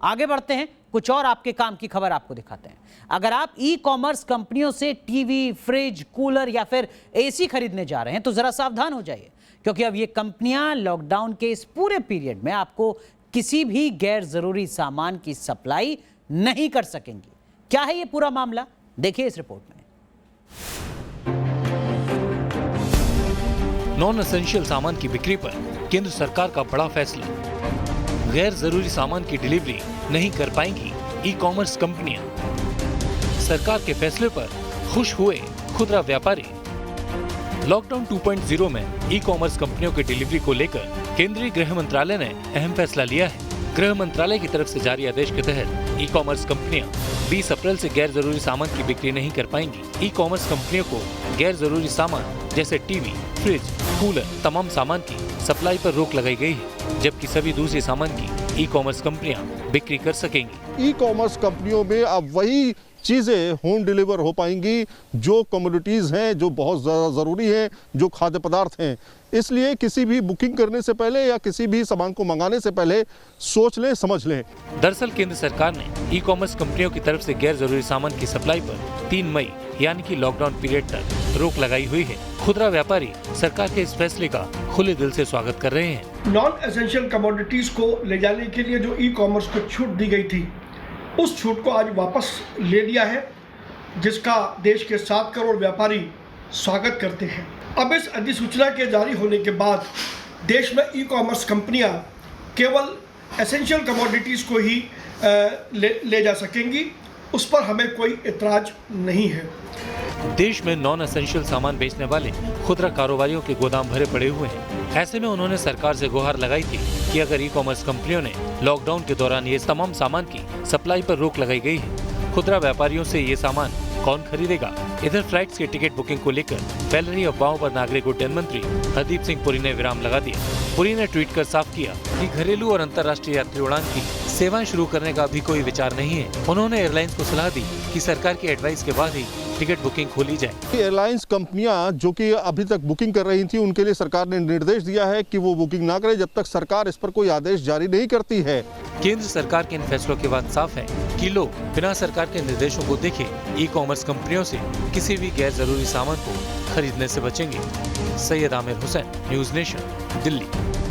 आगे बढ़ते हैं, कुछ और आपके काम की खबर आपको दिखाते हैं। अगर आप ई कॉमर्स कंपनियों से टीवी, फ्रिज, कूलर या फिर एसी खरीदने जा रहे हैं तो जरा सावधान हो जाइए, क्योंकि अब ये कंपनियां लॉकडाउन के इस पूरे पीरियड में आपको किसी भी गैर जरूरी सामान की सप्लाई नहीं कर सकेंगी। क्या है ये पूरा मामला, देखिए इस रिपोर्ट में। नॉन एसेंशियल सामान की बिक्री पर केंद्र सरकार का बड़ा फैसला। गैर जरूरी सामान की डिलीवरी नहीं कर पाएंगी ई कॉमर्स कंपनियां। सरकार के फैसले पर खुश हुए खुदरा व्यापारी। लॉकडाउन 2.0 में ई कॉमर्स कंपनियों की डिलीवरी को लेकर केंद्रीय गृह मंत्रालय ने अहम फैसला लिया है। गृह मंत्रालय की तरफ से जारी आदेश के तहत ई कॉमर्स कंपनियां 20 अप्रैल से गैर जरूरी सामान की बिक्री नहीं कर पाएंगी। ई कॉमर्स कंपनियों को गैर जरूरी सामान जैसे टीवी, फ्रिज, कूलर, तमाम सामान की सप्लाई पर रोक लगाई गई है, जबकि सभी दूसरे सामान की ई कॉमर्स कंपनियां बिक्री कर सकेंगी। ई कॉमर्स कंपनियों में अब वही चीज़ें होम डिलीवर हो पाएंगी जो कमोडिटीज़ हैं, जो बहुत ज़्यादा ज़रूरी हैं, जो खाद्य पदार्थ हैं। इसलिए किसी भी बुकिंग करने से पहले या किसी भी सामान को मंगाने से पहले सोच लें, समझ लें। दरअसल केंद्र सरकार ने ई कॉमर्स कंपनियों की तरफ से गैर जरूरी सामान की सप्लाई पर 3 मई यानी कि लॉकडाउन पीरियड तक रोक लगाई हुई है। खुदरा व्यापारी सरकार के इस फैसले का खुले दिल से स्वागत कर रहे हैं। नॉन एसेंशियल कमोडिटीज को ले जाने के लिए जो ई कॉमर्स को छूट दी गई थी, उस छूट को आज वापस ले लिया है, जिसका देश के 7 करोड़ व्यापारी स्वागत करते हैं। अब इस अधिसूचना के जारी होने के बाद देश में ई कॉमर्स कंपनियां केवल एसेंशियल कमोडिटीज को ही ले जा सकेंगी। उस पर हमें कोई इतराज नहीं है। देश में नॉन एसेंशियल सामान बेचने वाले खुदरा कारोबारियों के गोदाम भरे पड़े हुए हैं। ऐसे में उन्होंने सरकार से गुहार लगाई थी कि अगर ई कॉमर्स कंपनियों ने लॉकडाउन के दौरान ये तमाम सामान की सप्लाई पर रोक लगाई गई है, खुदरा व्यापारियों से ये सामान कौन खरीदेगा। इधर फ्लाइट्स के टिकट बुकिंग को लेकर फैल रही अफवाहों पर नागरिक उड्डयन मंत्री हरदीप सिंह पुरी ने विराम लगा दिया। पुरी ने ट्वीट कर साफ किया कि घरेलू और अंतर्राष्ट्रीय यात्री उड़ान की सेवाएं शुरू करने का अभी कोई विचार नहीं है। उन्होंने एयरलाइंस को सलाह दी कि सरकार की एडवाइस के बाद ही टिकट बुकिंग खोली जाए। एयरलाइंस कंपनियां जो कि अभी तक बुकिंग कर रही थी, उनके लिए सरकार ने निर्देश दिया है कि वो बुकिंग ना करें जब तक सरकार इस पर कोई आदेश जारी नहीं करती है। केंद्र सरकार के इन फैसलों के बाद साफ है कि लोग बिना सरकार के निर्देशों को देखे ई कॉमर्स कंपनियों से किसी भी गैर जरूरी सामान को खरीदने से बचेंगे। Syed Aamir Hussain, news nation, Delhi.